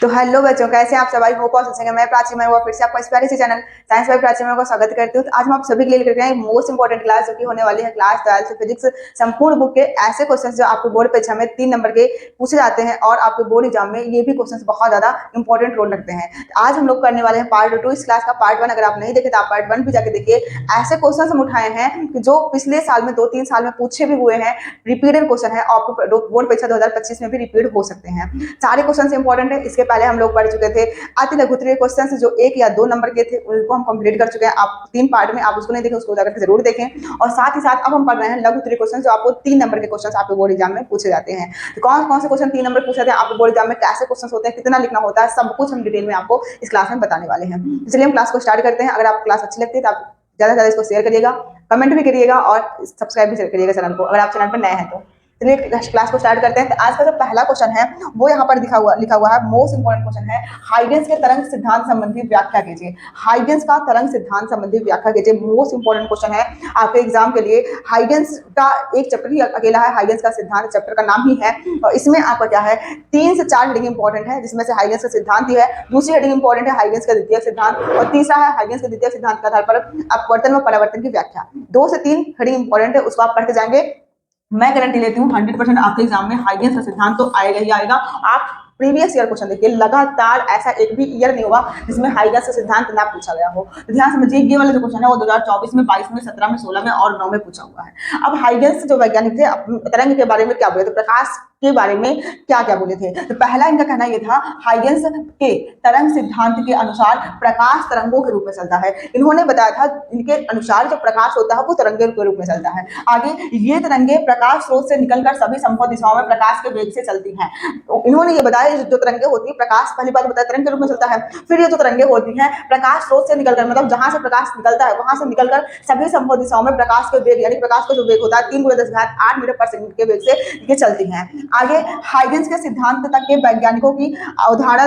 तो हेलो बच्चों, कैसे हैं आप सब? आई होप आप अच्छे हैं। मैं प्राची, मैं वो फिर से आपका इस प्यारे से चैनल साइंस बाय प्राची में को स्वागत करती हूँ। तो आज हम आप सभी के लिए लेकर आए मोस्ट इंपोर्टेंट क्लास जो कि होने वाली है क्लास 12 फिजिक्स संपूर्ण बुक के ऐसे क्वेश्चंस जो आपके बोर्ड परीक्षा में 3 नंबर के पूछे जाते हैं और आपके बोर्ड एग्जाम में ये भी क्वेश्चंस बहुत ज्यादा इंपॉर्टेंट रोल रखते हैं। तो आज हम लोग करने वाले हैं पार्ट 2 इस क्लास का। पार्ट 1 अगर आप नहीं देखे तो आप पार्ट 1 भी जाके देखिए। ऐसे क्वेश्चन हम उठाए हैं जो पिछले साल में 2-3 साल में पूछे भी हुए हैं, रिपीटेड क्वेश्चन है, आपको बोर्ड परीक्षा 2025 में भी रिपीट हो सकते हैं। सारे क्वेश्चन इंपॉर्टेंट है। इसके पहले हम लोग पढ़ चुके थे अति लघुत्तरीय क्वेश्चन जो 1 या 2 नंबर के थे, उनको हम कंप्लीट कर चुके हैं। आप 3 पार्ट में, आप उसको नहीं देखें उसको जाकर जरूर देखें। और साथ ही साथ अब हम पढ़ रहे हैं लघुत्तरीय क्वेश्चन जो आपको 3 नंबर के क्वेश्चन आपके बोर्ड एग्जाम में पूछे जाते हैं। तो कौन कौन से क्वेश्चन 3 नंबर पूछे जाते हैं, आपके बोर्ड एग्जाम में कैसे क्वेश्चन होते हैं, कितना लिखना होता है, सब कुछ हम डिटेल में आपको इस क्लास में बताने वाले हैं। तो चलिए हम क्लास को स्टार्ट करते हैं। अगर आपको क्लास अच्छी लगती है तो आप ज्यादा से ज्यादा इसको शेयर करिएगा, कमेंट भी करिएगा और सब्सक्राइब भी करिएगा चैनल को अगर आप चैनल पर नए हैं तो। चलिए क्लास को स्टार्ट करते हैं। तो आज का जो पहला क्वेश्चन है वो यहाँ पर लिखा हुआ है, मोस्ट इंपोर्टेंट क्वेश्चन है, हाइगेंस के तरंग सिद्धांत संबंधी व्याख्या कीजिए। हाइगेंस का तरंग सिद्धांत संबंधी व्याख्या कीजिए, मोस्ट इंपोर्टेंट क्वेश्चन है आपके एग्जाम के लिए। हाइगेंस का एक चैप्टर ही अकेला है, हाइगेंस का सिद्धांत चैप्टर का नाम ही है। और इसमें आपका क्या है, 3 से 4 हेडिंग इंपॉर्टेंट है, जिसमें से हाइगेंस का सिद्धांत ही है, दूसरी हेडिंग इंपॉर्टेंट है हाइगेंस का द्वितीय सिद्धांत, और तीसरा है हाइगेंस के द्वितीय सिद्धांत के आधार पर अपवर्तन व परावर्तन की व्याख्या। 2 से 3 हेडिंग इंपॉर्टेंट है, उसको आप पढ़ते जाएंगे। मैं गारंटी लेती हूँ 100% आपके एग्जाम में हाइगेंस का सिद्धांत तो आएगा ही आएगा। आप प्रीवियस ईयर क्वेश्चन देखिए, लगातार ऐसा एक भी ईयर नहीं होगा जिसमें हाइगेंस का सिद्धांत ना पूछा गया हो। तो ध्यान समझिए, ये वाला जो क्वेश्चन है वो 2024 में, 22 में, 17 में, 16 में और 9 में पूछा हुआ है। अब हाइगेंस जो वैज्ञानिक थे तरंग के बारे में क्या बोले थे, प्रकाश के बारे में क्या क्या बोले थे। तो पहला इनका कहना यह था, हाइगेंस के तरंग सिद्धांत के अनुसार प्रकाश तरंगों के रूप में चलता है। इन्होंने बताया था इनके अनुसार जो प्रकाश होता है वो तरंगों के रूप में चलता है। आगे, ये तरंगे प्रकाश स्रोत से निकलकर सभी संभव दिशाओं में प्रकाश के वेग से चलती हैं। तो इन्होंने ये बताया जो तरंगे होती है, प्रकाश पहली बात बताया तरंग के रूप में चलता है। फिर ये जो तरंगे होती हैं प्रकाश स्रोत से निकलकर, मतलब जहां से प्रकाश निकलता है वहां से निकलकर सभी संभव दिशाओं में प्रकाश के वेग, यानी प्रकाश का जो वेग होता है 3 × 10⁸ मीटर पर सेकंड के वेग से ये चलती हैं। आगे, हाइगेंस के सिद्धांत तक के वैज्ञानिकों की धारणा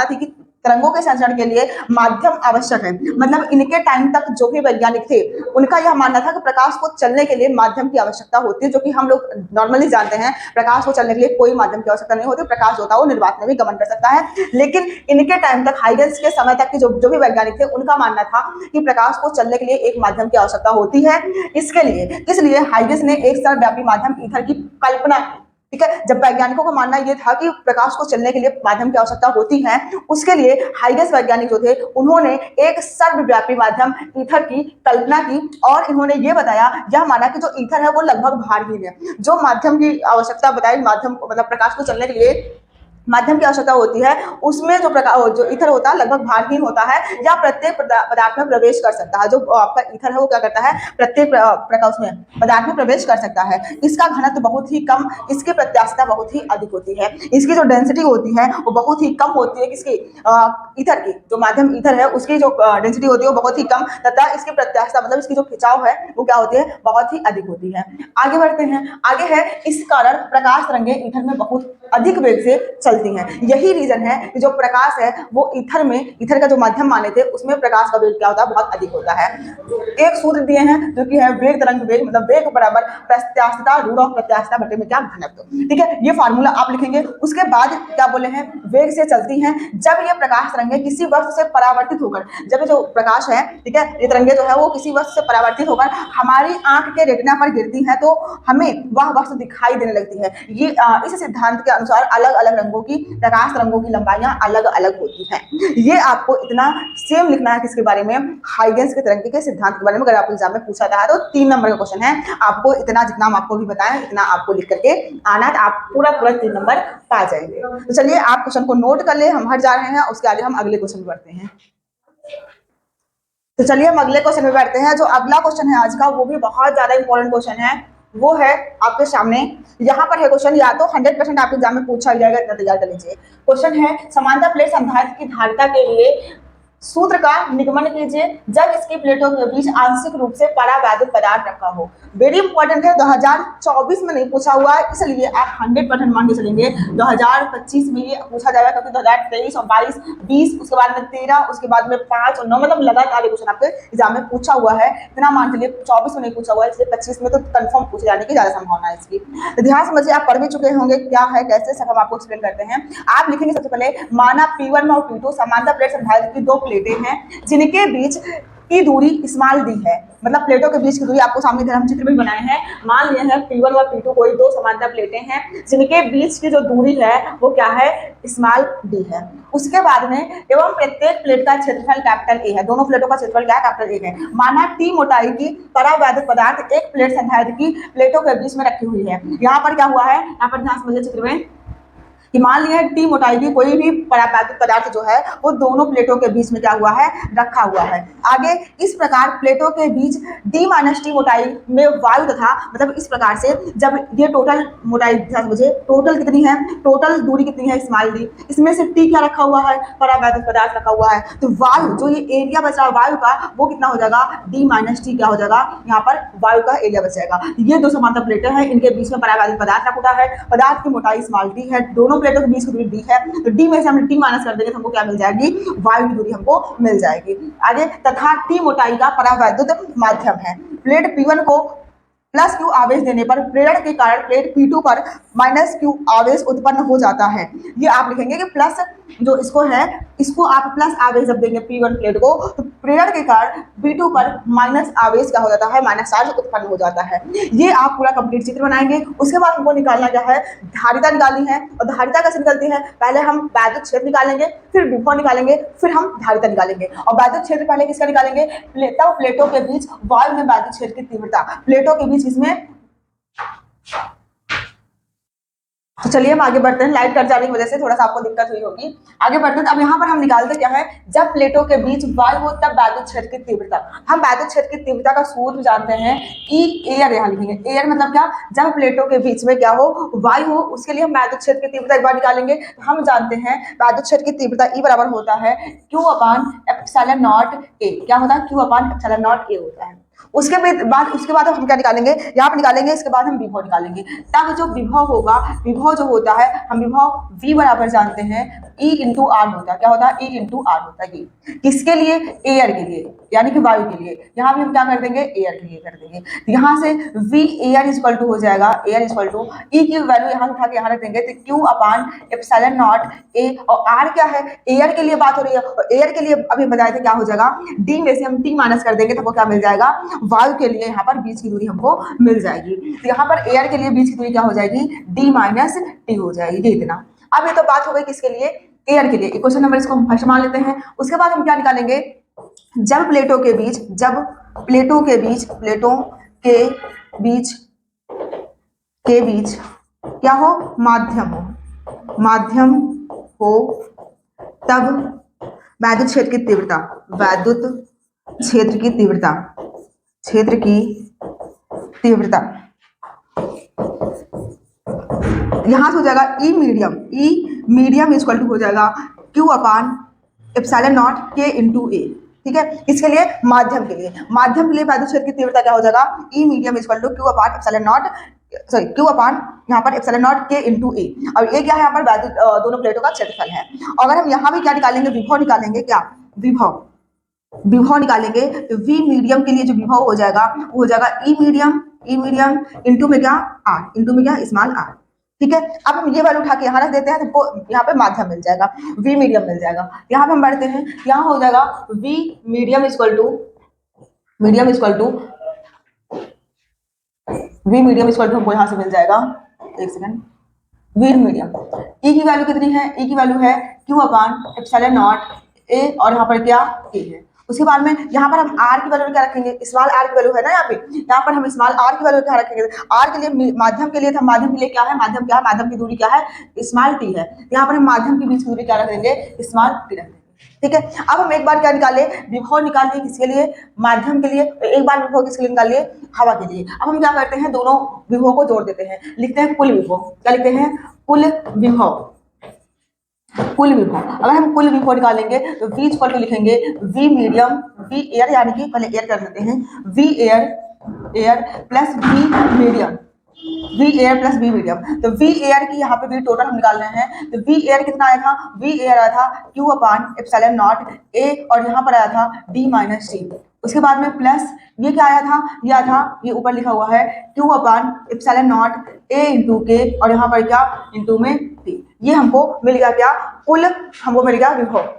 थी कि तरंगों के संचरण के लिए माध्यम आवश्यक है। मतलब इनके टाइम तक जो भी वैज्ञानिक थे उनका यह मानना था कि प्रकाश को चलने के लिए माध्यम की आवश्यकता होती है, जो कि हम लोग नॉर्मली जानते हैं प्रकाश को चलने के लिए कोई माध्यम की आवश्यकता नहीं होती, प्रकाश होता है वो निर्वात में भी गमन कर सकता है। लेकिन इनके टाइम तक, हाइगेंस के समय तक के जो भी वैज्ञानिक थे उनका मानना था कि प्रकाश को चलने के लिए एक माध्यम की आवश्यकता होती है। इसलिए हाइगेंस ने एक सर्वव्यापी माध्यम ईथर की कल्पना की। ठीक है, जब वैज्ञानिकों का मानना यह था कि प्रकाश को चलने के लिए माध्यम की आवश्यकता होती है, उसके लिए हाइगेंस वैज्ञानिक जो थे उन्होंने एक सर्वव्यापी माध्यम ईथर की कल्पना की। और इन्होंने ये बताया, यह माना कि जो ईथर है वो लगभग भारहीन है। जो माध्यम की आवश्यकता बताई, माध्यम मतलब प्रकाश को चलने के लिए माध्यम की आवश्यकता होती है, उसमें जो ईथर होता है लगभग भारहीन होता है या प्रत्येक पदार्थ में प्रवेश कर सकता है। जो आपका ईथर है वो क्या करता है, प्रत्येक उसमें पदार्थ में प्रवेश कर सकता है। इसका घनत्व बहुत ही कम, इसकी प्रत्यास्थता बहुत ही अधिक होती है। इसकी जो डेंसिटी होती है वो बहुत ही कम होती है, किसकी, ईथर की। जो माध्यम ईथर है उसकी जो डेंसिटी होती है वो बहुत ही कम, तथा इसकी प्रत्यास्थता मतलब इसकी जो खिंचाव है वो क्या होती है, बहुत ही अधिक होती है। आगे बढ़ते हैं। आगे है, इस कारण प्रकाश तरंगे ईथर में बहुत अधिक वेग से चलती हैं। यही रीजन है कि जो प्रकाश है वो ईथर का जो माध्यम माने थे उसमें प्रकाश का वेग क्या होता है, बहुत अधिक होता है। एक सूत्र दिए हैं जो कि है वेग तरंग वेग, मतलब वेग बराबर प्रत्यास्थता √ ऑफ प्रत्यास्थता बटे में क्या, घनत्व। ठीक है, ये फार्मूला आप लिखेंगे। उसके बाद क्या बोले हैं, वेग से चलती हैं जब ये प्रकाश तरंगे किसी वस्तु से परावर्तित होकर, जब जो प्रकाश है, ठीक है, ये तरंगे जो है वो किसी वस्तु से परावर्तित होकर हमारी आंख के रेटिना पर गिरती है तो हमें वह वस्तु दिखाई देने लगती है। ये इस सिद्धांत के अनुसार अलग अलग रंगों की प्रकाश तरंगों की लंबाइयां अलग अलग होती हैं। ये आपको इतना सेम लिखना है किसके बारे में, हाइगेंस के तरंगे के सिद्धांत के बारे में। अगर आपको एग्जाम में पूछा था तो 3 नंबर का क्वेश्चन है, आपको इतना, जितना हम आपको भी बताया इतना आपको लिख करके आना है, आप पूरा 3 नंबर पा जाएंगे। तो चलिए आप क्वेश्चन को नोट कर ले, हम हट जा रहे हैं, उसके आगे हम अगले क्वेश्चन बढ़ते हैं। तो चलिए हम अगले क्वेश्चन में बैठते हैं। जो अगला क्वेश्चन है आज का वो भी बहुत ज्यादा इंपॉर्टेंट क्वेश्चन है, वो है आपके सामने। यहाँ पर है क्वेश्चन, या तो 100% आपके एग्जाम में पूछा जाएगा, इतना तैयार कर लीजिए। क्वेश्चन है, समांतर प्लेट संधारित्र की धारिता के लिए सूत्र का निगमन कीजिए जब इसकी प्लेटों के बीच आंशिक रूप से परावैद्युत पदार्थ रखा हो। वेरी इंपॉर्टेंट है, 2024 में नहीं पूछा हुआ है, इसलिए आप 100% मान के चलेंगे 2025 में ये पूछा जाएगा, क्योंकि 2023 और 22, 20, उसके बाद में 13, उसके बाद में 5 और 9, मतलब लगातार क्वेश्चन आपके एग्जाम में पूछा हुआ है। इतना मान के लिए 24 में नहीं पूछा हुआ है, इसलिए 25 में तो कंफर्म पूछे जाने की ज्यादा संभावना है इसकी। तो ध्यान समझिए, आप पढ़ भी चुके होंगे क्या है कैसे, सब हम आपको एक्सप्लेन करते हैं। आप लिखेंगे सबसे पहले, माना P1 और P2 समांतर प्लेट संधारित्र की दो प्लेटें हैं जिनके बीच की दूरी स्मॉल डी है। मतलब प्लेटों के बीच की दूरी आपको सामने हम चित्र में बनाए हैं। मान लिया है P1 और P2 कोई दो समांतर प्लेटें हैं जिनके बीच की जो दूरी है वो क्या है, स्मॉल डी है। उसके बाद में एवं प्रत्येक प्लेट का क्षेत्रफल कैपिटल ए है। दोनों प्लेटों का क्षेत्रफल क्या है, कैपिटल ए है। माना टी मोटाई की परावैद्युत पदार्थ एक प्लेट संधारित्र की प्लेटों के बीच में रखी हुई है। यहाँ पर क्या हुआ है, यहाँ पर ध्यान समझिए चित्र में कि मान लिया टी मोटाई की कोई भी परावैद्युत पदार्थ जो है वो दोनों प्लेटों के बीच में क्या हुआ है, रखा हुआ है। आगे इस प्रकार प्लेटों के बीच डी माइनस टी मोटाई में वायु तथा, मतलब इस प्रकार से जब ये टोटल मोटाई, मुझे टोटल कितनी है, टोटल दूरी कितनी है, स्मॉल डी, इसमें से टी क्या रखा हुआ है, परावैद्युत पदार्थ रखा हुआ है। तो वायु जो ये एरिया बचा वायु का वो कितना हो जाएगा, डी माइनस टी क्या हो जाएगा, यहाँ पर वायु का एरिया बच जाएगा। ये दो समांतर प्लेटें हैं, इनके बीच में परावैद्युत पदार्थ रखा है, पदार्थ की मोटाई स्मॉल टी है, दोनों प्लेटों के बीच की दूरी डी है। तो डी में से हम टी माइनस कर देंगे तो हमको क्या मिल जाएगी, वायु की दूरी हमको मिल जाएगी। आगे, तथा टी मोटाई का परावैद्युत माध्यम है। प्लेट P1 को प्लस क्यू आवेश देने पर प्रेरण के कारण प्लेट P2 पर माइनस क्यू आवेश उत्पन्न हो जाता है। ये आप लिखेंगे कि प्लस जो इसको है, इसको आप प्लस आवेश जब देंगे P1 प्लेट को, तो प्रेरण के कारण P2 पर माइनस आवेश क्या हो जाता है, माइनस चार्ज उत्पन्न हो जाता है। ये आप पूरा कंप्लीट चित्र बनाएंगे। उसके बाद हमको निकालना क्या है, धारिता निकालनी है। और धारिता कैसे निकलती है, पहले हम वैद्युत क्षेत्र निकालेंगे, फिर विभव निकालेंगे, फिर हम धारिता निकालेंगे। और वैद्युत क्षेत्र पहले किसका निकालेंगे, प्लेटों के बीच वायु में वैद्युत क्षेत्र की तीव्रता, प्लेटों के बीच इसमें। तो चलिए हम आगे बढ़ते हैं, लाइट कट जाने की वजह से थोड़ा सा आपको दिक्कत हुई होगी। आगे बढ़ते हैं। अब यहाँ पर हम निकालते क्या है, जब प्लेटों के बीच वायु हो तब वैद्युत क्षेत्र की तीव्रता। हम वैद्युत क्षेत्र की तीव्रता का सूत्र जानते हैं, ई एयर, यहाँ लिखेंगे एयर मतलब क्या, जब प्लेटों के बीच में क्या हो, वायु हो, उसके लिए हम वैद्युत क्षेत्र की तीव्रता एक बार निकालेंगे। तो हम जानते हैं वैद्युत क्षेत्र की तीव्रता ई बराबर होता है Q upon epsilon not a. क्या होता है, Q upon epsilon not a होता है। उसके बाद हम क्या निकालेंगे, यहाँ पर निकालेंगे, इसके बाद हम विभव निकालेंगे। तब जो विभव होगा, विभव जो होता है, हम विभव V बराबर जानते हैं E इंटू आर होता है। क्या होता है, E इंटू आर होता है। ये किसके लिए, एयर के लिए, यानी कि वायु के लिए। यहाँ भी हम क्या कर देंगे, एयर के लिए कर देंगे। यहाँ से V एयर इक्वल टू हो जाएगा, एयर इक्वल टू E की वैल्यू यहाँ उठा के यहाँ रख देंगे, तो Q upon epsilon not a. और R क्या है, एयर के लिए बात हो रही है, और एयर के लिए अभी बताए थे क्या हो जाएगा, D में से हम T माइनस कर देंगे तो वो क्या मिल जाएगा, वायु के लिए यहाँ पर बीच की दूरी हमको मिल जाएगी। तो यहाँ पर एयर के लिए बीच की दूरी क्या हो जाएगी, D माइनस टी हो जाएगी। ये इतना। अब ये तो बात हो गई किसके लिए, एयर के लिए। क्वेश्चन नंबर इसको हम फर्स्ट मान लेते हैं। उसके बाद हम क्या निकालेंगे, जब प्लेटों के बीच क्या हो, माध्यम हो तब वैद्युत क्षेत्र की तीव्रता यहां से हो जाएगा ई मीडियम इक्वल टू हो जाएगा Q upon epsilon naught K into A. ठीक है, इसके लिए माध्यम के लिए वैद्युत क्षेत्र की तीव्रता क्या हो जाएगा, E medium equal to Q upon epsilon naught, Q upon यहाँ पर epsilon naught K into A. और ये क्या है, यहाँ पर वैद्युत दोनों प्लेटों का क्षेत्रफल है। अगर हम यहाँ भी क्या निकालेंगे, विभव निकालेंगे। क्या विभव निकालेंगे, तो V मीडियम के लिए जो विभव हो जाएगा वो हो जाएगा ई मीडियम इंटू में क्या, आर, इंटू में क्या, स्मॉल आर। ठीक है, अब हम ये वैल्यू उठा के यहाँ रख देते हैं, तो यहाँ पे माध्यम मिल जाएगा, V मीडियम मिल जाएगा। यहाँ पे हम बढ़ते हैं, यहाँ हो जाएगा V मीडियम इक्वल टू हमको यहाँ से मिल जाएगा, एक सेकंड, V मीडियम। E की वैल्यू कितनी है, E की वैल्यू है Q upon epsilon not a, और यहाँ पर क्या, K है। उसके बाद में यहाँ पर हम R की वैल्यू क्या रखेंगे, स्मॉल r की वैल्यू है ना, यहाँ पर हम स्मॉल r की वैल्यू क्या रखेंगे, R के लिए माध्यम के लिए, माध्यम के लिए क्या है, माध्यम की दूरी क्या है, स्मॉल t है। यहाँ पर हम माध्यम के बीच की दूरी क्या रख देंगे, स्मॉल t रख देंगे। ठीक है, अब हम एक बार क्या निकाले, विभव निकालिए किसके लिए, माध्यम के लिए। एक बार विभव किसके लिए निकालिए, हवा के लिए। अब हम क्या करते हैं, दोनों विभव को जोड़ देते हैं, लिखते हैं कुल विभव। क्या लिखते हैं, कुल विभव। कुल विभव। अगर हम कुल विभव निकालेंगे तो V इक्वल टू लिखेंगे V मीडियम, V एयर, यानी कि पहले एयर कर लेते हैं, V air plus V medium, V air plus V medium. तो V एयर की यहाँ पे V टोटल हम निकाल रहे हैं, तो V एयर कितना आया था, V एयर आया था Q upon epsilon not A, और यहाँ पर आया था D माइनस T। उसके बाद में प्लस ये क्या आया था, ये आया था, ये ऊपर लिखा हुआ है Q upon epsilon not A into के, और यहाँ पर क्या इंटू में T। ये हमको मिल गया क्या, कुल हमको मिल गया विभव।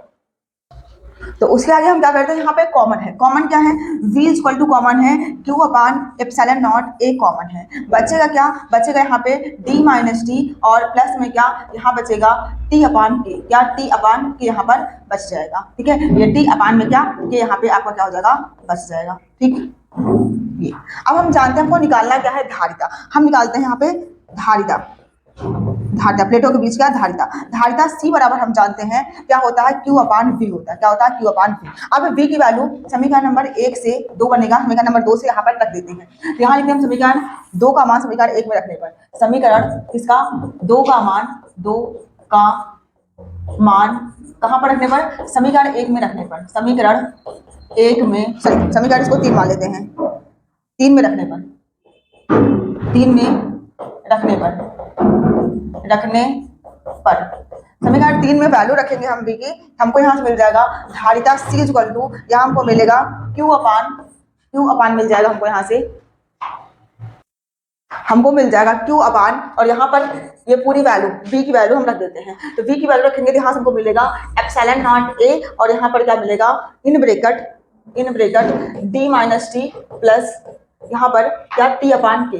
तो उसके आगे हम क्या करते हैं, यहाँ पे कॉमन है, कॉमन क्या है, V इक्वल टू कॉमन है Q upon epsilon not A common है, बचेगा क्या, बचेगा यहाँ पे D माइनस T, और प्लस में क्या यहाँ बचेगा T अपान K, क्या T अपान K यहाँ पर बच जाएगा, ठीक है, ये T अपान में क्या K यहाँ पे आपका क्या हो जाएगा, बच जाएगा, ठीक। ये अब हम जानते हैं हमको निकालना क्या है, धारिता। हम निकालते हैं यहाँ पे धारिता, धारिता प्लेटों के बीच क्या धारिता, धारिता C बराबर हम जानते हैं क्या होता है, Q अपान V होता है, क्या होता है Q अपान V। अब V की वैल्यू समीकरण नंबर 1 से 2 बनेगा, समीकरण नंबर 2 से यहाँ पर रख देते हैं, यहाँ लिखते हैं समीकरण 2 का मान समीकरण 1 में रखने पर, समीकरण किसका 2 का मान, 2 का मान कहाँ पर रखने पर, समीकरण 1 में रखने पर, समीकरण 1 में, समीकरण इसको 3 मान लेते हैं, 3 में रखने पर, 3 में रखने पर समीकरण 3 में वैल्यू रखेंगे हम V की, हमको यहाँ से मिल जाएगा धारिता C इक्वल टू, यहाँ हमको मिलेगा Q अपान मिल जाएगा हमको, यहाँ से हमको मिल जाएगा Q अपान, और यहाँ पर ये पूरी वैल्यू V की वैल्यू हम रख देते हैं, तो V की वैल्यू रखेंगे तो यहाँ से हमको मिलेगा एप्सिलॉन नॉट A, और यहाँ पर क्या मिलेगा in bracket D minus T plus यहाँ पर क्या T अपान K,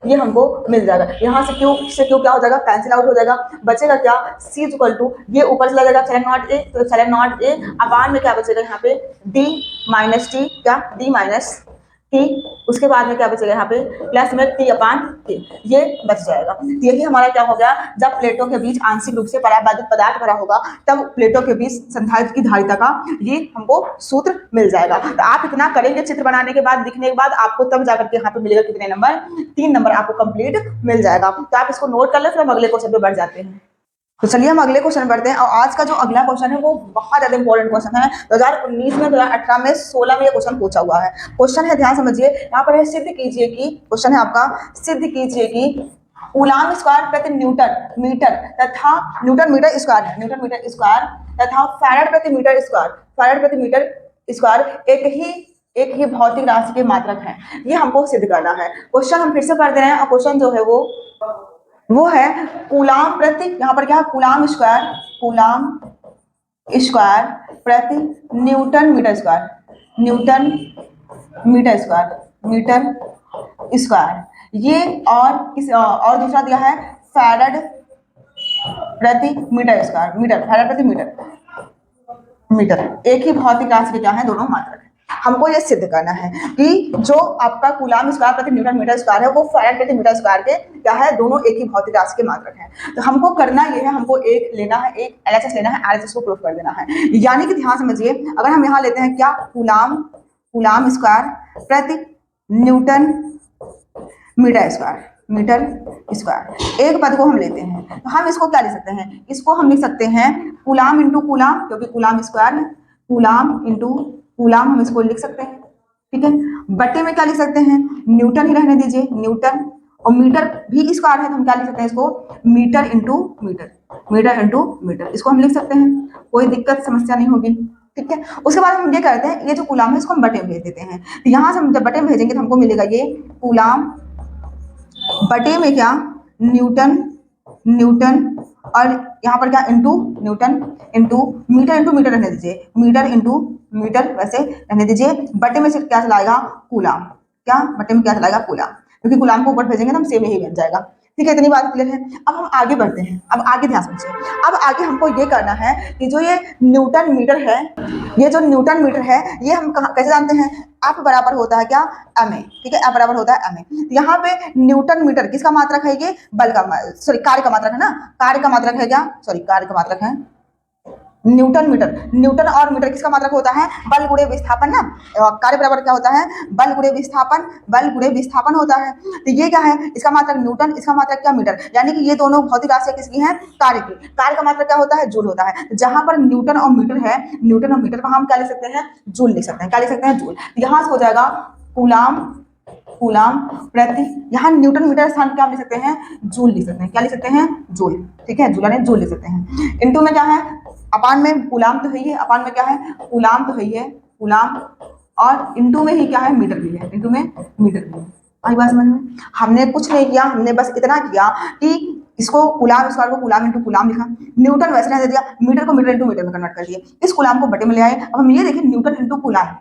ये हमको मिल जाएगा। यहाँ से Q क्या हो जाएगा, कैंसिल आउट हो जाएगा, बचेगा क्या C इक्वल टू, ये ऊपर चला जाएगा एप्सिलॉन नॉट A, तो एप्सिलॉन नॉट A अपान में क्या बचेगा यहाँ पे D माइनस T, क्या D माइनस T, उसके बाद में क्या बचेगा यहाँ पे प्लस में T अपान K, ये बच जाएगा। यही हमारा क्या हो गया, जब प्लेटों के बीच आंशिक रूप से पराबैद्युत पदार्थ भरा होगा तब प्लेटों के बीच संधारित्र की धारिता का ये हमको सूत्र मिल जाएगा। तो आप इतना करेंगे चित्र बनाने के बाद, दिखने के बाद, आपको तब जाकर के यहाँ पे मिलेगा कितने नंबर, 3 नंबर आपको कंप्लीट मिल जाएगा। तो आप इसको नोट कर ले, फिर हम अगले क्वेश्चन पे बढ़ जाते हैं। तो चलिए हम अगले क्वेश्चन बढ़ते हैं, और आज का जो अगला क्वेश्चन है वो बहुत ज्यादा इंपॉर्टेंट क्वेश्चन है, 2019 में, 2018 में, 16 में ये क्वेश्चन पूछा हुआ है। क्वेश्चन है, ध्यान समझिए, यहाँ पर है सिद्ध कीजिए कि, क्वेश्चन है आपका, सिद्ध कीजिए कि कूलाम स्क्वायर प्रति न्यूटन मीटर तथा न्यूटन मीटर स्क्वायर तथा फैराड प्रति मीटर स्क्वायर एक ही भौतिक राशि के मात्रक हैं, ये हमको सिद्ध करना है। क्वेश्चन हम फिर से पढ़ दे रहे हैं, और क्वेश्चन जो है वो है कूलाम प्रति, यहाँ पर क्या है कूलाम स्क्वायर प्रति न्यूटन मीटर स्क्वायर, ये और दूसरा दिया है फैराड प्रति मीटर, एक ही भौतिक राशि के क्या है, दोनों मात्रक है। हमको ये सिद्ध करना है कि जो आपका कूलाम स्क्वायर प्रति न्यूटन मीटर स्क्वायर है वो फैराड प्रति मीटर स्क्वायर के क्या है, दोनों एक ही भौतिक राशि के मात्रक हैं। तो हमको करना ये है, हमको एक लेना है, एक LHS लेना है, RHS को प्रूफ कर देना है। यानी कि ध्यान समझिए, अगर हम यहाँ लेते हैं क्या कूलाम स्क्वायर प्रति न्यूटन मीटर स्क्वायर, एक पद को हम लेते हैं, तो हम इसको क्या लिख सकते हैं, इसको हम लिख सकते हैं कूलाम इंटू कूलाम, क्योंकि कूलाम स्क्वायर है, कूलाम इंटू कूलाम हम इसको लिख सकते हैं, ठीक है। बटे में क्या लिख सकते हैं, न्यूटन ही रहने दीजिए, न्यूटन, और मीटर भी स्क्वायर है तो हम क्या लिख सकते हैं इसको, मीटर इंटू मीटर, इसको हम लिख सकते हैं, कोई दिक्कत समस्या नहीं होगी, ठीक है। उसके बाद हम ये करते हैं, ये जो कूलाम है इसको हम बटे में भेज देते हैं, तो यहाँ से हम जब बटे में भेजेंगे तो हमको मिलेगा ये कूलाम बटे में क्या न्यूटन, और यहाँ पर क्या इंटू न्यूटन इंटू मीटर रहने दीजिए, मीटर वैसे रहने दीजिए, बटे में से क्या चलाएगा कूलाम, बटे में क्या चलाएगा कूलाम, क्योंकि कूलाम को ऊपर भेजेंगे तो हम सेम यही बन जाएगा, ठीक है। इतनी बात क्लियर है। अब हम आगे बढ़ते हैं, अब आगे ध्यान समझिए, अब आगे हमको ये करना है कि जो ये न्यूटन मीटर है, ये हम कैसे जानते हैं, F बराबर होता है क्या, ma, ठीक है, F बराबर होता है ma। यहाँ पे न्यूटन मीटर किसका मात्रक है, ये कार्य का मात्रक है ना, कार्य का मात्रक है, न्यूटन मीटर। न्यूटन और मीटर किसका मात्रक होता है? बल गुणे विस्थापन ना। कार्य बराबर क्या होता है? बल गुणे विस्थापन, बल गुणे विस्थापन होता है। तो ये क्या है? इसका मात्रक न्यूटन, इसका मात्रक क्या? मीटर। यानी कि ये दोनों भौतिक राशियां किसकी हैं? कार्य की। कार्य का मात्रक क्या होता है? जूल होता है। जहां पर न्यूटन और मीटर है, न्यूटन और मीटर को हम क्या लिख सकते हैं? जूल लिख सकते हैं। क्या लिख सकते हैं? जूल। यहां से हो जाएगा कूलाम, कूलाम प्रति, यहाँ न्यूटन मीटर स्थान क्या लिख सकते हैं? जूल लिख सकते हैं। क्या लिख सकते हैं? जूल। ठीक है, जूल यानी जूल लिख सकते हैं। इनटू में क्या है? अपान में कूलाम तो है ही है, अपान में क्या है? कूलाम तो है ही है, कूलाम, और इनटू में ही क्या है? मीटर भी है, इनटू में मीटर भी है। आई बात समझ में? हमने कुछ नहीं किया, हमने बस इतना किया कि इसको कूलाम स्क्वायर को कूलाम इंटू कूलाम लिखा, न्यूटन वैसे दे दिया, मीटर को मीटर इंटू मीटर में कन्वर्ट कर दिया, इस कूलाम को बटे में ले आए। अब हम ये देखें newton into coulomb,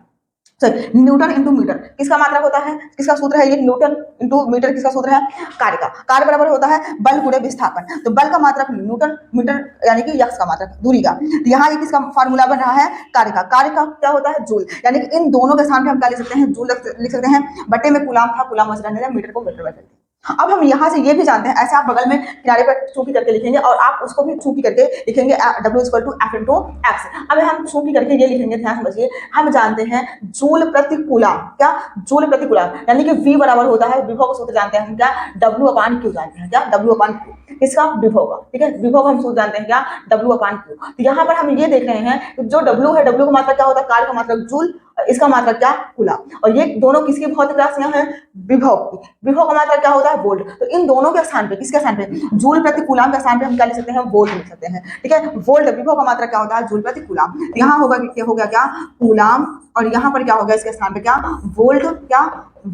sorry newton into metre किसका मात्रक होता है? किसका सूत्र है ये? न्यूटन इंटू मीटर किसका सूत्र है? कार्य का। कार्य बराबर होता है बल गुणे विस्थापन। तो बल का मात्रक न्यूटन, मीटर यानी कि यक्स का मात्रक दूरी का। तो यहाँ ये किसका फार्मूला बन रहा है? कार्य का। कार्य का क्या होता है? जूल। यानी कि इन दोनों के स्थान पे हम क्या लिख सकते हैं? जूल लिख सकते हैं। बटे में कूलाम था, कूलाम वैसे रहने दें, मीटर को मीटर वैसे। अब हम यहाँ से ये भी जानते हैं, ऐसे आप बगल में किनारे पर चूकी करके लिखेंगे और आप उसको भी चूकी करके लिखेंगे, W equal to F into x. अब हम चूकी करके ये लिखेंगे, ध्यान समझिए, हम जानते हैं जूल प्रति कूलाम। क्या? जूल प्रति कूलाम, यानी कि V बराबर होता है, विभव का सूत्र जानते हैं हम क्या? W अपान Q जानते हैं। क्या? W अपान Q इसका विभव का। ठीक है, विभव का हम सूत्र जानते हैं क्या? W अपान Q। तो यहाँ पर हम ये देख रहे हैं कि जो W है, W का मात्रक क्या होता है? कार्य का मात्रक जूल, इसका मात्रक क्या? कूलाम। और ये दोनों किसकी भौतिक राशियां हैं? विभव की। विभव का मात्रक क्या होता है? वोल्ट। तो इन दोनों के स्थान पे, किसके स्थान पे? जूल प्रति कूलाम के स्थान पे हम क्या लिख सकते हैं? वोल्ट लिख सकते हैं। ठीक है, वोल्ट विभव का मात्रक क्या होता है? जूल प्रति कूलाम। यहाँ होगा क्या? हो गया क्या? कूलाम, और यहाँ पर क्या होगा? इसके स्थान पे क्या? वोल्ट। क्या?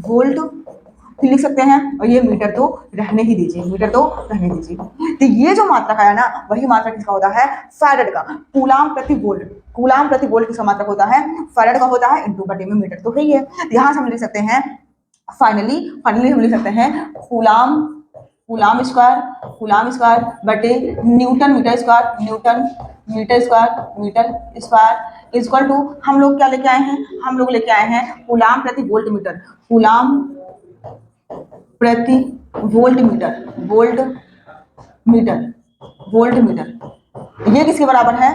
वोल्ट लिख सकते हैं। और ये मीटर तो रहने ही दीजिए, मीटर तो रहने दीजिए। तो ये जो मात्रक आया ना, वही मात्रक किसका होता है? फैराड का। कूलाम प्रति वोल्ट, कूलाम प्रति वोल्ट किसका मात्रक होता है? फैराड का होता है, इंटू बटे में मीटर तो है ही है। यहाँ से हम लिख सकते हैं फाइनली हम लिख सकते हैं कूलाम, कूलाम स्क्वायर बटे newton metre square, newton metre square equal to, हम लोग क्या लेके आए हैं? हम लोग लेके आए हैं कूलाम प्रति वोल्ट मीटर, कूलाम प्रति वोल्ट मीटर। ये किसके बराबर है?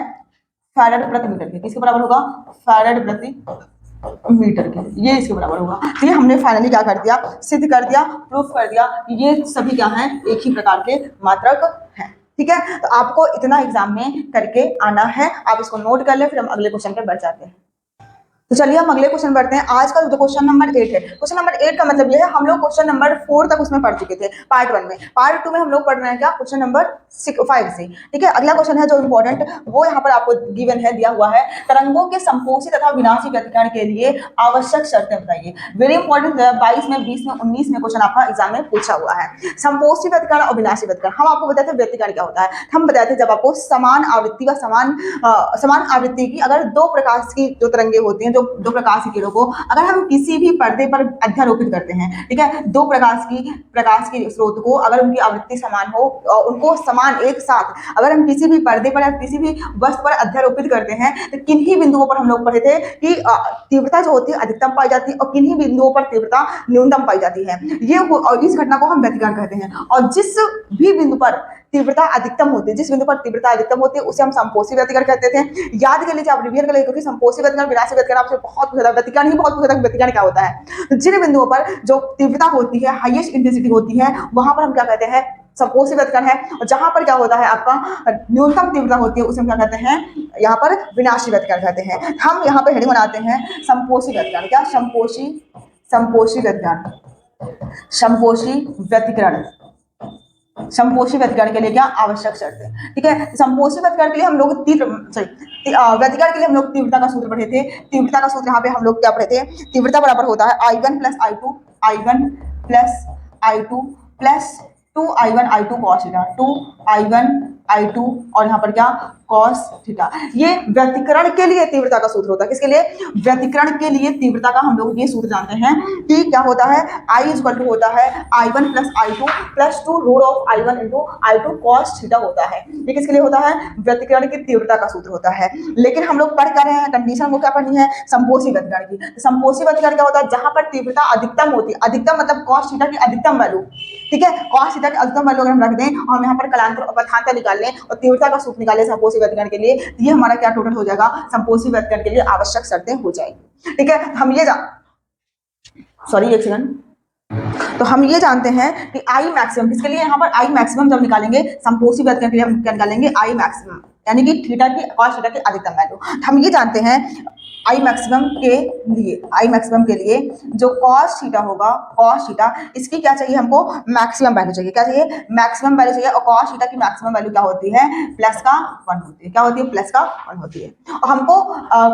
फैराड प्रति मीटर के। किसके बराबर होगा? फैराड प्रति मीटर के। ये इसके बराबर होगा। तो ये हमने फाइनली क्या कर दिया? सिद्ध कर दिया, प्रूफ कर दिया कि ये सभी क्या हैं? एक ही प्रकार के मात्रक हैं। ठीक है, तो आपको इतना एग्जाम में करके आना है, आप इसको नोट कर ले, फिर हम अगले क्वेश्चन पे बढ़ जाते हैं। तो चलिए हम अगले क्वेश्चन बढ़ते हैं। आज का जो क्वेश्चन नंबर 8 है, क्वेश्चन नंबर 8 का मतलब ये है, हम लोग क्वेश्चन नंबर 4 तक उसमें पढ़ चुके थे पार्ट 1 में। पार्ट 2 में हम लोग पढ़ रहे हैं क्या? क्वेश्चन नंबर 5 से। ठीक है, अगला क्वेश्चन है जो इंपॉर्टेंट, वो यहाँ पर आपको गिवन है, दिया हुआ है, तरंगों के संपोषी तथा विनाशी व्यतिकरण के लिए आवश्यक शर्तें बताइए। वेरी इंपॉर्टेंट, 22 में, 20 में, 19 में क्वेश्चन आपका एग्जाम में पूछा हुआ है। संपोषी व्यतिकरण और विनाशी व्यतिकरण, हम आपको बताते हैं व्यतिकरण क्या होता है। हम बताते हैं जब आपको समान आवृत्ति व समान आवृत्ति की अगर दो प्रकाश की जो तरंगे होती हैं, जो दो प्रकाश की को अगर हम किसी भी पर्दे पर अध्यारोपित करते हैं, ठीक है, दो प्रकाश की स्रोत को अगर उनकी आवृत्ति समान हो और उनको समान एक साथ अगर हम किसी भी पर्दे पर या किसी भी वस्तु पर अध्यारोपित करते हैं, तो किन्हीं बिंदुओं पर हम लोग पढ़े थे कि तीव्रता जो होती है अधिकतम पाई जाती है और किन्हीं बिंदुओं पर तीव्रता न्यूनतम पाई जाती है। ये और इस घटना को हम व्यतिकरण कहते हैं। और जिस भी बिंदु पर तीव्रता अधिकतम होती है, जिस बिंदु पर तीव्रता अधिकतम होती है, उसे हम संपोषी व्यतिकरण कहते थे। याद कर लीजिए, आप रिवीजन कर लीजिए, क्योंकि संपोषी व्यतिकरण विनाशी व्यतिकरण आपसे बहुत ज्यादा, व्यतिकरण ही बहुत ज्यादा, व्यतिकरण क्या होता है। तो जिन बिंदुओं पर जो तीव्रता होती है, हाईएस्ट इंटेंसिटी होती है, वहां पर हम क्या कहते हैं? संपोषी व्यतिकरण है। और जहां पर क्या होता है आपका न्यूनतम तीव्रता होती है, उसे हम क्या कहते हैं? यहाँ पर विनाशी व्यतिकरण कहते हैं। हम यहाँ पर हेडिंग बनाते हैं संपोषी व्यतिकरण। क्या? संपोषी व्यतिकरण। संपोषी व्यतिकरण के लिए क्या आवश्यक शर्तें? ठीक है, संपोषी व्यतिकरण के लिए हम लोग व्यतिकरण के लिए हम लोग तीव्रता का सूत्र पढ़े थे। तीव्रता का सूत्र यहाँ पे हम लोग क्या पढ़े थे? तीव्रता बराबर होता है I1 plus I2 plus 2I1 I2 cos theta, 2I1 I2 और यहाँ पर क्या? cos theta. ये व्यतिकरण के लिए तीव्रता का सूत्र होता है। किसके लिए? व्यतिकरण के लिए तीव्रता का हम लोग ये सूत्र जानते हैं कि क्या होता है? I इक्वल टू होता है I1 plus I2 plus 2 root of I1 into I2 cos theta होता है। ये किसके लिए होता है? व्यतिकरण की तीव्रता का सूत्र होता है। लेकिन हम लोग पढ़ कर रहे हैं, कंडीशन वो क्या पढ़नी है? संपोषी व्यतिकरण की। संपोषी व्यतिकरण क्या होता है? जहां पर तीव्रता अधिकतम होती है, अधिकतम मतलब cos थीटा की अधिकतम वैल्यू, ठीक है, cos थीटा की अधिकतम वैल्यू अगर हम रख दें और हम यहाँ पर कलांतर और पथांतर निकाल लें और तीव्रता का सूत्र निकालें संपोषी संपोषी व्यतिकरण के लिए। ये हमारा क्या टोटल हो जाएगा, संपोषी व्यतिकरण के लिए आवश्यक शर्तें हो जाएगी। ठीक है, हम ये एक सेकंड। तो हम ये जानते हैं कि आई मैक्सिमम किसके लिए, यहाँ पर आई मैक्सिमम जब निकालेंगे संपोषी व्यतिकरण के लिए हम क्या निकालेंगे, आई मैक्सिमम, यानी कि थीटा की cos थीटा की अधिकतम वैल्यू। हम ये जानते हैं आई मैक्सिमम के लिए जो cos थीटा होगा, cos थीटा इसकी क्या चाहिए हमको, मैक्सिमम वैल्यू चाहिए। क्या चाहिए, मैक्सिमम वैल्यू चाहिए। और cos थीटा की मैक्सिमम वैल्यू क्या होती है, प्लस का 1 होती है। क्या होती है, प्लस का 1 होती है। और हमको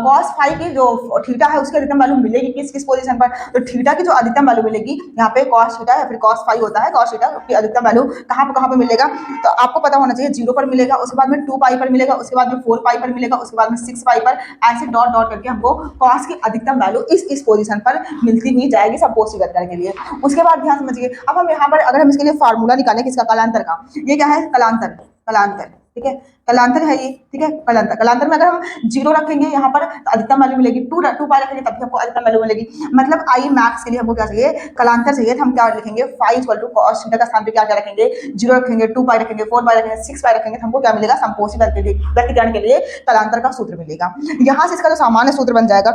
cos फाई की जो थीटा है उसकी अधिकतम वैल्यू मिलेगी किस किस पोजीशन पर, तो थीटा की जो अधिकतम वैल्यू मिलेगी यहाँ पे cos थीटा या फिर cos फाई होता है, cos थीटा की अधिकतम वैल्यू कहाँ पे मिलेगा, तो आपको पता होना चाहिए 0 पर मिलेगा, उसके बाद में 2 पाई पर मिलेगा, उसके बाद में 4 पाई पर मिलेगा, उसके बाद में 6 पाई पर, ऐसे डॉट डॉट करके हमको cos की अधिकतम वैल्यू इस पोजीशन पर मिलती हुई जाएगी संपोषी व्यतिकरण के लिए। उसके बाद ध्यान समझिए, अब हम यहाँ पर अगर हम इसके लिए फार्मूला निकालें किसका, कलांतर का, ये क्या है, कलांतर, ठीक है, कलांतर है ये, ठीक है, कलांतर में अगर हम 0 रखेंगे यहाँ पर तो अधिकतम वैल्यू मिलेगी, 2 पाई रखेंगे तब भी हमको अधिकतम वैल्यू मिलेगी। मतलब आई मैक्स के लिए हमको क्या चाहिए, कलांतर चाहिए। तो हम क्या लिखेंगे, phi equal to cos theta का स्थान पे क्या रखेंगे, 0 रखेंगे, 2 पाई रखेंगे, 4 पाई रखेंगे, 6 पाई रखेंगे, तो हमको क्या मिलेगा, संपोषी व्यतिकरण के लिए कलांतर का सूत्र मिलेगा। यहाँ से इसका जो सामान्य सूत्र बन जाएगा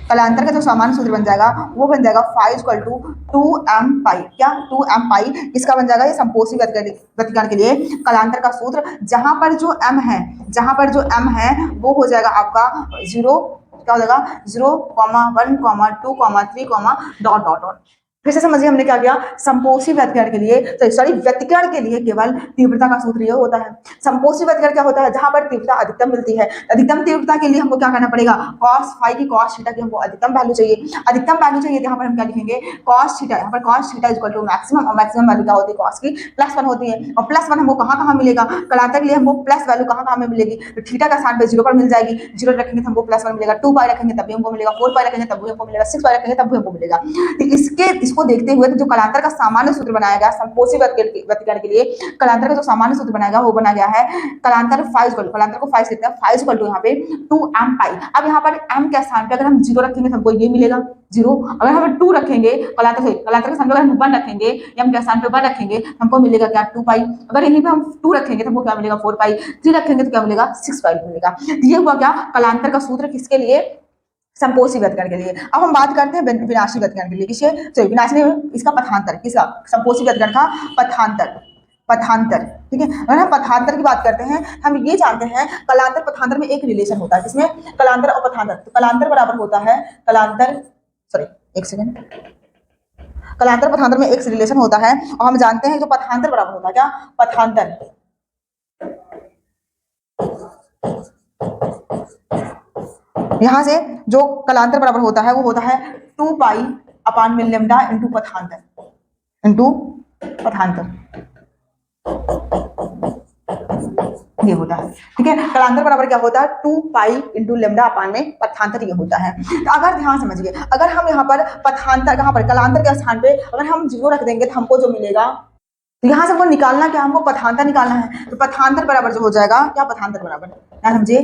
कलांतर का जो सामान्य सूत्र बन जाएगा वो बन जाएगा फाई इक्वल टू 2m पाई, क्या 2m पाई, इसका बन जाएगा ये संपोषी व्यतिकरण के लिए कलांतर का सूत्र। जहां पर जो m है वो हो जाएगा आपका 0, क्या हो जाएगा 0, 1, 2, 3, डॉट डॉट डॉट। फिर से समझिए हमने क्या किया, संपोषी व्यतिकरण के लिए व्यतिकरण के लिए केवल तीव्रता का सूत्र यह होता है। संपोषी व्यतिकरण क्या होता है, जहां पर तीव्रता अधिकतम मिलती है, अधिकतम तीव्रता के लिए हमको क्या करना पड़ेगा, cos फाई की cos थीटा की हमको अधिकतम वैल्यू चाहिए। यहाँ पर हम क्या लिखेंगे, cos थीटा, यहाँ पर cos theta equal to maximum, और मैक्सिमम वैल्यू क्या होती है, cos की +1 होती है। और +1 हमको कहाँ मिलेगा, कलांतर के लिए हमको प्लस वैल्यू कहाँ में मिलेगी, तो थीटा का स्थान पे 0 पर मिल जाएगी, 0 रखेंगे तो हमको +1 मिलेगा, 2 पाई रखेंगे तब भी हमको मिलेगा, 4 पाई रखेंगे तब भी हमको मिलेगा, 6 पाई रखेंगे तब भी हमको मिलेगा। तो इसको देखते हुए जो कलांतर का सामान्य सूत्र बनाया गया संपोषी व्यतिकरण के लिए, कलांतर का जो सामान्य सूत्र बनाया गया वो बना गया है कलांतर कलांतर को 5 लिखते हैं, 5 इक्वल टू यहाँ पे 2m पाई। अब यहाँ पर m के स्थान पे अगर हम 0 रखेंगे तो हमको ये मिलेगा 0, अगर हम 2 रखेंगे कलांतर के स्थान पे अगर हम 1 रखेंगे, m के स्थान पे 1 रखेंगे हमको मिलेगा क्या, 2 पाई। अगर यहीं पे हम 2 रखेंगे तो हमको क्या मिलेगा, 4 पाई। 3 रखेंगे तो क्या मिलेगा, 6 पाई मिलेगा। ये हुआ क्या, कलांतर का सूत्र किसके लिए, संपोषी व्यतिकरण के लिए। अब हम बात करते हैं विनाशी व्यतिकरण के लिए, किसके, विनाशी इसका पथांतर, किसका, संपोषी व्यतिकरण का पथांतर, ठीक है। अगर हम पथांतर की बात करते हैं, हम ये जानते हैं कलांतर पथांतर में एक रिलेशन होता है, जिसमें कलांतर और पथांतर, तो कलांतर बराबर होता है कलांतर पथांतर में एक रिलेशन होता है। और हम जानते हैं जो पथांतर बराबर होता है, क्या, पथांतर, यहां से जो कलांतर बराबर होता है वो होता है 2 पाई अपान में लेम्डा इंटू पथांतर, ये होता है, ठीक है। कलांतर बराबर क्या होता है, 2 पाई इंटू लेम्डा अपान में पथांतर, ये होता है। तो अगर ध्यान समझिए, अगर हम यहाँ पर पथांतर, कहाँ पर, कलांतर के स्थान पे अगर हम 0 रख देंगे तो हमको जो मिलेगा, तो यहाँ से हमको निकालना क्या, हमको पथांतर निकालना है। तो पथांतर बराबर जो हो जाएगा, क्या, पथांतर बराबर, क्या समझे,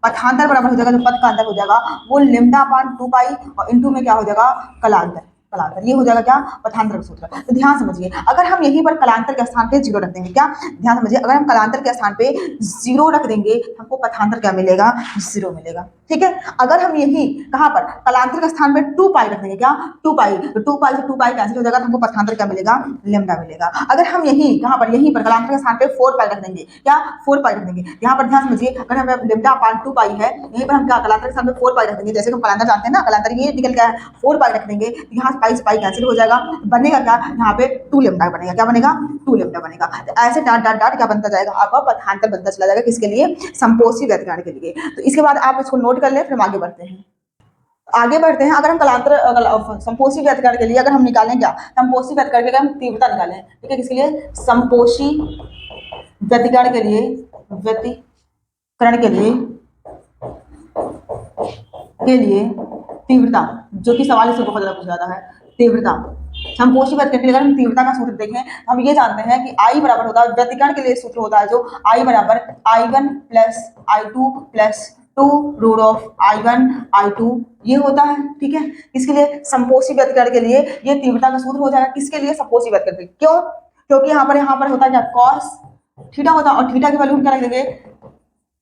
पथांतर बराबर हो जाएगा, जो पथ का अंतर हो जाएगा वो लेम्डा अपान 2 पाई और इंटू में क्या हो जाएगा, कलांतर, ये हो जाएगा क्या, पथांतर का सूत्र। तो ध्यान समझिए, अगर हम यहीं पर कलांतर के स्थान पे 0 रख देंगे, क्या, ध्यान समझिए, अगर हम कलांतर के स्थान पे 0 रख देंगे हमको पथांतर क्या मिलेगा, 0 मिलेगा, ठीक है। अगर हम यहीं कहाँ पर कलांतर के स्थान पे 2 पाई रख देंगे, क्या, 2 पाई, तो 2 पाई से 2 पाई कैंसिल हो जाएगा, तो हमको पथांतर क्या मिलेगा, लेम्डा मिलेगा। अगर हम यहीं कहाँ पर, यहीं पर कलांतर के स्थान पे 4 पाई रख देंगे, क्या, 4 पाई रख देंगे, यहाँ पर ध्यान समझिए, अगर हम लेम्डा अपान 2 पाई है, यहीं पर हम क्या, कलांतर के स्थान पे 4 पाई रख देंगे, जैसे हम कलांतर जानते हैं ना, कलांतर ये निकल गया है, 4 पाई रख देंगे, यहाँ पाई से पाई कैंसिल हो जाएगा, बनेगा क्या, यहाँ पे 2 लेम्डा बनेगा, क्या बनेगा, 2 लेम्डा बनेगा। तो ऐसे डाट डाट डाट क्या बनता जाएगा, आपका पथांतर बनता चला जाएगा, किसके लिए, संपोषी व्यतिकरण के लिए। तो इसके बाद आप इसको नोट कर लें, फिर हम आगे बढ़ते हैं। अगर हम कलांतर संपोषी व्यतिकरण के लिए अगर हम निकालें, क्या, संपोषी व्यतिकरण के लिए हम तीव्रता निकालें, ठीक है, किसके लिए, संपोषी व्यतिकरण के लिए तीव्रता, जो कि सवाल इससे बहुत ज्यादा पूछा जाता है, तीव्रता, संपोषी व्यतिकरण के लिए अगर हम तीव्रता का सूत्र देखें, हम ये जानते हैं कि I बराबर होता है, व्यतिकरण के लिए सूत्र होता है जो I बराबर I1 plus I2 plus 2 root of I1 I2, ये होता है, ठीक है। इसके लिए संपोषी व्यतिकरण के लिए ये तीव्रता का सूत्र हो जाएगा, किसके लिए, संपोषी व्यतिकरण के लिए। क्यों, क्योंकि यहाँ पर होता है क्या, cos थीटा होता है, और थीटा की वैल्यू हम क्या रख देंगे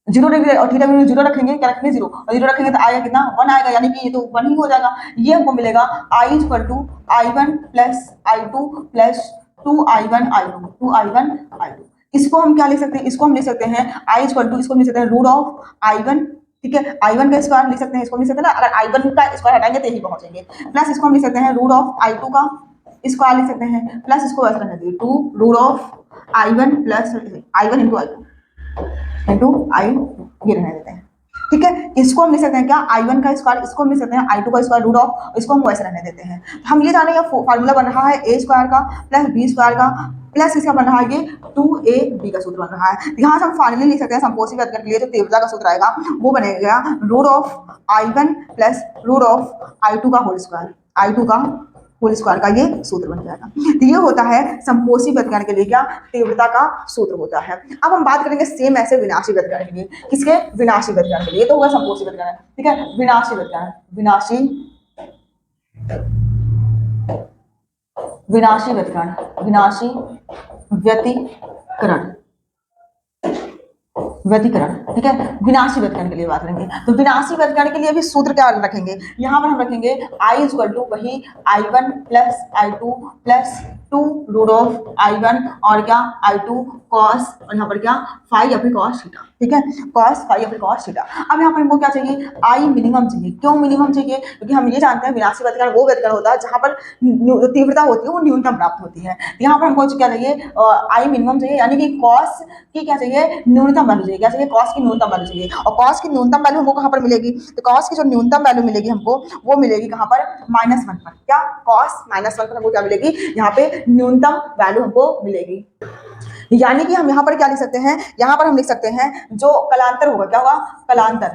0 रखेंगे, और थीटा की वैल्यू 0 रखेंगे, क्या रखेंगे 0, और 0 रखेंगे तो आएगा कितना 1 आएगा, यानी कि ये तो 1 ही हो जाएगा। ये हमको मिलेगा I equal to I1 plus I2 plus 2I1 I2 2I1 I2। इसको हम क्या लिख सकते हैं, इसको हम लिख सकते हैं I इक्वल टू, इसको हम लिख सकते हैं रूट ऑफ I1, ठीक है, I1 का स्क्वायर लिख सकते हैं, इसको लिख सकते हैं ना, अगर I1 का स्क्वायर हटाएंगे तो यही पहुंचेंगे, प्लस इसको हम लिख सकते हैं रूट ऑफ I2 का स्क्वायर लिख सकते हैं, प्लस इसको ऐसा रहने दीजिए 2 root of I1 plus I1 into I2 into I ये रहने देते हैं, ठीक है। इसको हम लिख सकते हैं क्या I1 का स्क्वायर, इसको हम लिख सकते हैं I2 का स्क्वायर रूट ऑफ, इसको हम वैसे रहने देते हैं। तो हम ये जाने ये फार्मूला बन रहा है a स्क्वायर का प्लस b स्क्वायर का प्लस इसका बन रहा है ये 2ab का सूत्र बन रहा है। यहाँ से हम फाइनली लिख सकते हैं संपोषी व्यंजक के लिए जो तीव्रता का सूत्र आएगा वो बनेगा root of I1 plus root of I2 का होल स्क्वायर, I2 का होल स्क्वायर का ये सूत्र बन जाएगा। तो ये होता है संपोषी व्यंजक के लिए क्या तीव्रता का सूत्र होता है। अब हम बात करेंगे सेम ऐसे विनाशी व्यंजक के लिए, किसके विनाशी व्यंजक के लिए, तो होगा संपोषी व्यंजक, ठीक है। विनाशी व्यंजक, विनाशी विनाशी व्यंजक, विनाशी व्यतिकरण, व्यतिकरण, ठीक है। विनाशी व्यतिकरण के लिए बात करेंगे, तो विनाशी व्यतिकरण के लिए भी सूत्र क्या रखेंगे, यहाँ पर हम रखेंगे I इक्वल टू वही I1 plus I2 plus 2 root of I1 और क्या I2 कॉस, और यहाँ पर क्या फाई या फिर कॉस थीटा, ठीक है, कॉस फाई या फिर कॉस थीटा। अब यहाँ पर हमको क्या चाहिए, I मिनिमम चाहिए। क्यों मिनिमम चाहिए, क्योंकि हम ये जानते हैं विनाशी व्यतिकरण वो व्यतिकरण होता है जहाँ पर तीव्रता होती है वो न्यूनतम प्राप्त होती है। यहाँ पर हमको क्या चाहिए, I मिनिमम चाहिए, यानी कि कॉस की क्या चाहिए न्यूनतम वैल्यू चाहिए, क्या चाहिए कॉस की न्यूनतम वैल्यू चाहिए, और कॉस की न्यूनतम वैल्यू हमको कहाँ पर मिलेगी, तो कॉस की जो न्यूनतम वैल्यू मिलेगी हमको वो मिलेगी कहाँ पर -1 पर, क्या कॉस -1 पर हमको क्या मिलेगी, यहाँ पे न्यूनतम वैल्यू हमको मिलेगी। यानी कि हम यहाँ पर क्या लिख सकते हैं, यहाँ पर हम लिख सकते हैं जो कलांतर होगा, क्या होगा कलांतर,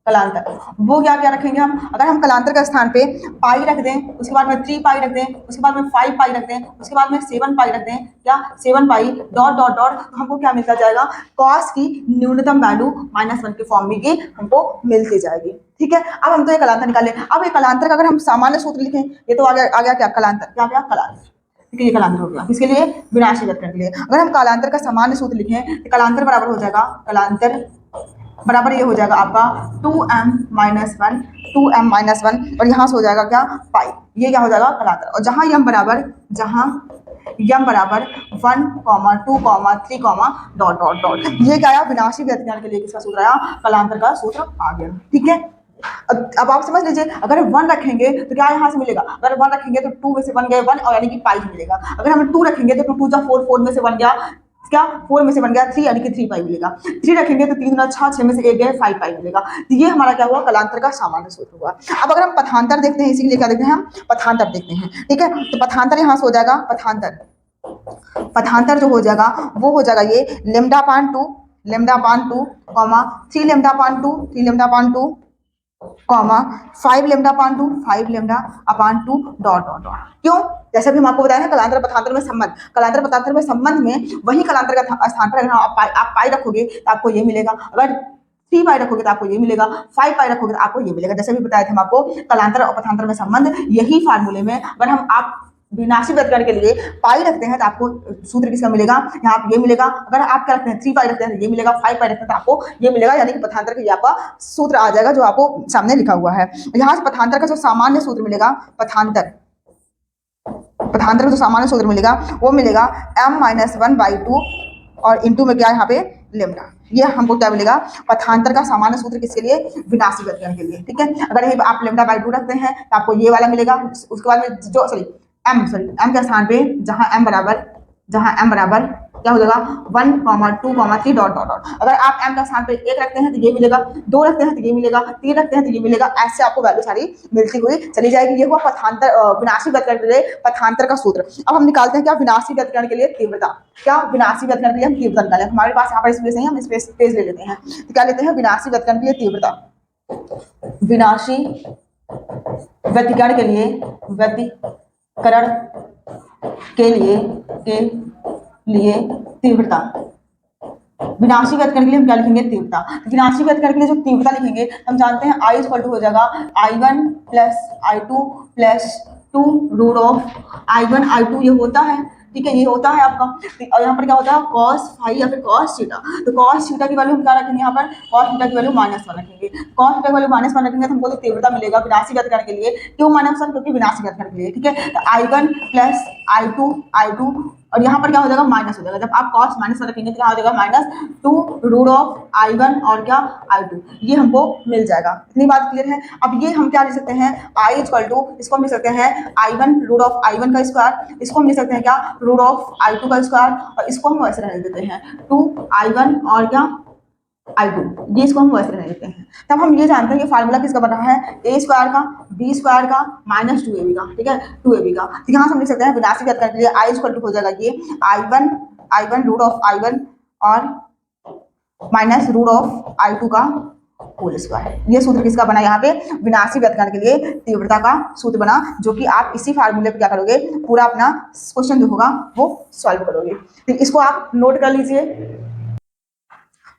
कलांतर वो क्या क्या रखेंगे हम, अगर हम कलांतर के स्थान पे पाई रख दें, उसके बाद में 3 पाई रख दें, उसके बाद में 5 पाई रख दें, उसके बाद में 7 पाई रख दें, क्या 7 पाई डॉट डॉट डॉट, तो हमको क्या मिलता जाएगा कॉस की न्यूनतम वैल्यू -1 के फॉर्म में ये हमको मिलती जाएगी, ठीक है। अब हम तो ये कलांतर निकाले, अब ये कलांतर का अगर हम सामान्य सूत्र लिखें, ये तो आ गया क्या कलांतर, क्या गया कलांतर, ठीक है, ये कलांतर हो गया, किसके लिए विनाशी व्यतिकरण के लिए। अगर हम कलांतर का सामान्य सूत्र लिखें तो कलांतर बराबर हो जाएगा, कलांतर बराबर ये हो जाएगा आपका 2m - 1 2m - 1, और यहाँ से हो जाएगा क्या पाई, ये क्या हो जाएगा कलांतर, और जहाँ यम बराबर 1, 2, 3, डॉट डॉट डॉट, ये क्या आया विनाशी व्यतिकरण के लिए किसका सूत्र आया, कलांतर का सूत्र आ गया, ठीक है। अब आप समझ लीजिए, अगर 1 रखेंगे तो क्या यहाँ से मिलेगा, अगर 1 रखेंगे तो 2 में से 1 गया 1, और यानी कि पाई मिलेगा। अगर हम 2 रखेंगे तो 2 2 जा 4 4 में से 1 गया, क्या 4 में से बन गया 3, यानी कि 3 पाई मिलेगा। 3 रखेंगे तो 3 6 6 में से 1 गया 5 पाई मिलेगा। तो ये हमारा क्या हुआ कलांतर का सामान्य सूत्र हुआ। अब अगर हम पथांतर देखते हैं, इसीलिए क्या देखते हैं हम पथांतर देखते हैं, ठीक है। तो पथांतर यहाँ से हो जाएगा, पथांतर जो हो जाएगा वो हो जाएगा ये λ/2 comma 3 λ/2 3 λ/2 comma 5 λ/2 5 λ/2 dot dot dot. क्यों, जैसे भी हम आपको बताया ना कलांतर पथांतर में संबंध, कलांतर पथांतर में संबंध में वही कलांतर का स्थान पर अगर आप पाई रखोगे तो आपको ये मिलेगा, अगर 3 पाई रखोगे तो आपको ये मिलेगा, 5 पाई रखोगे तो आपको ये मिलेगा। जैसे भी बताया था हम आपको कलांतर और पथांतर में संबंध, यही फार्मूले में अगर हम आप विनाशी व्यतिकरण के लिए पाई रखते हैं तो आपको सूत्र किसका मिलेगा, यहाँ पे ये मिलेगा। अगर आप क्या रखते हैं 3 पाई रखते हैं तो ये मिलेगा, 5 पाई रखते हैं तो आपको ये मिलेगा, यानी कि पथांतर का ये आपका सूत्र आ जाएगा जो आपको सामने लिखा हुआ है। यहाँ से पथांतर का जो सामान्य सूत्र मिलेगा, पथांतर का जो सामान्य सूत्र मिलेगा वो मिलेगा m-1/2 और इंटू में क्या है यहाँ पे लेमडा। ये हमको क्या मिलेगा पथांतर का सामान्य सूत्र किसके लिए, विनाशी व्यतिकरण के लिए, ठीक है। अगर ये आप λ/2 रखते हैं तो आपको ये वाला मिलेगा। उसके बाद में जो m के स्थान पे जहां m बराबर क्या हो जाएगा 1, 2, 3 डॉट डॉट डॉट। अगर आप m का स्थान पे 1 रखते हैं तो ये मिलेगा, 2 रखते हैं तो ये मिलेगा, 3 रखते हैं तो ये मिलेगा, ऐसे आपको वैल्यू सारी मिलती हुई चली जाएगी। ये हुआ पथांतर विनाशी व्यतिकरण के लिए पथांतर का सूत्र। अब हम निकालते हैं क्या विनाशी व्यतिकरण के लिए तीव्रता, क्या विनाशी व्यतिकरण के लिए हम तीव्रता निकालें। हमारे पास यहाँ पर स्पेस नहीं है, हम स्पेस पेज ले लेते हैं। तो क्या लेते हैं विनाशी व्यतिकरण के लिए तीव्रता, विनाशी व्यतिकरण के लिए तीव्रता, विनाशी व्यतिकरण के लिए हम क्या लिखेंगे तीव्रता। विनाशी व्यतिकरण के लिए जो तीव्रता लिखेंगे हम जानते हैं I इक्वल टू हो जाएगा I1 plus I2 plus 2 root of I1 I2 ये होता है ठीक है, ये होता है आपका। और यहाँ पर क्या होता है cos फाई या फिर cos थीटा। तो cos थीटा की वैल्यू हम क्या रखेंगे, यहाँ पर cos थीटा की वैल्यू -1 रखेंगे। cos थीटा की वैल्यू -1 रखेंगे तो हमको जो तीव्रता मिलेगा विनाशी व्यतकरण के लिए, क्यों -1, क्योंकि विनाशी व्यतकरण के लिए। ठीक है, तो I1 प्लस I2 और यहाँ पर क्या हो जाएगा माइनस हो जाएगा। जब आप cos -1 रखेंगे तो क्या हो जाएगा -2√I1 और क्या I2, ये हमको मिल जाएगा। इतनी बात क्लियर है। अब ये हम क्या लिख सकते हैं, I इक्वल टू, इसको हम लिख सकते हैं I1 का स्क्वायर, इसको हम लिख सकते हैं क्या √I2 का स्क्वायर, और इसको हम वैसे रहने देते हैं 2I1 और क्या I2, ये इसको हम वैसे रहने देते हैं। तब हम ये जानते हैं कि फार्मूला किसका बन रहा है, a स्क्वायर का b स्क्वायर का -2ab का। ठीक है, 2ab का। तो यहाँ से हम लिख सकते हैं विनाशी व्यतकरण के लिए I इक्वल टू हो जाएगा ये I1 और -√I2 का होल स्क्वायर। ये सूत्र किसका बना, यहाँ पे विनाशी व्यतकरण के लिए तीव्रता का सूत्र बना, जो कि आप इसी फार्मूले पे क्या करोगे, पूरा अपना क्वेश्चन जो होगा वो सॉल्व करोगे। तो इसको आप नोट कर लीजिए।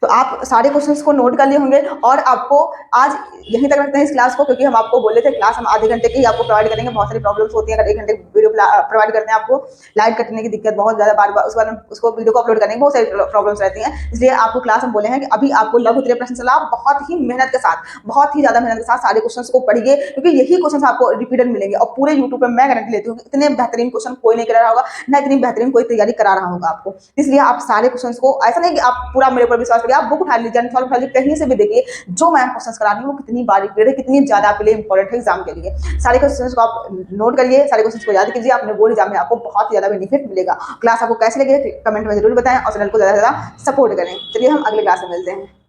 तो आप सारे क्वेश्चंस को नोट कर लिए होंगे, और आपको आज यहीं तक रखते हैं इस क्लास को, क्योंकि हम आपको बोले थे क्लास हम आधे घंटे की ही आपको प्रोवाइड करेंगे। बहुत सारी प्रॉब्लम्स होती हैं अगर 1 घंटे वीडियो प्रोवाइड करते हैं आपको। लाइट कटने की दिक्कत बहुत ज़्यादा, बार बार उसको वीडियो को अपलोड करने की बहुत सारी प्रॉब्लम्स रहती हैं। इसलिए आपको क्लास हम बोले हैं कि अभी आपको लघु उत्तरीय प्रश्न सलाह बहुत ही मेहनत के साथ, बहुत ही ज़्यादा मेहनत के साथ सारे क्वेश्चन को पढ़िए, क्योंकि यही क्वेश्चन आपको रिपीटेड मिलेंगे। और पूरे यूट्यूब पर मैं गारंटी लेती हूँ कि इतने बेहतरीन क्वेश्चन कोई नहीं करा रहा होगा, ना इतनी बेहतरीन कोई तैयारी करा रहा होगा आपको। इसलिए आप सारे क्वेश्चन को, ऐसा नहीं कि आप पूरा मेरे ऊपर विश्वास करिए, आप बुक उठा लीजिए, कहीं से भी देखिए जो मैं क्वेश्चन करा रही हूँ वो कितनी बारीक है, कितनी ज्यादा आपके लिए इंपॉर्टेंट है एग्जाम के लिए। सारे क्वेश्चंस को आप नोट करिए, सारे क्वेश्चंस को याद कीजिए, अपने बोर्ड एग्जाम में आपको बहुत ही ज्यादा बेनिफिट मिलेगा। क्लास आपको कैसे लगे कमेंट में जरूर बताएं, और चैनल को ज्यादा से ज्यादा सपोर्ट करें। चलिए हम अगले क्लास में मिलते हैं।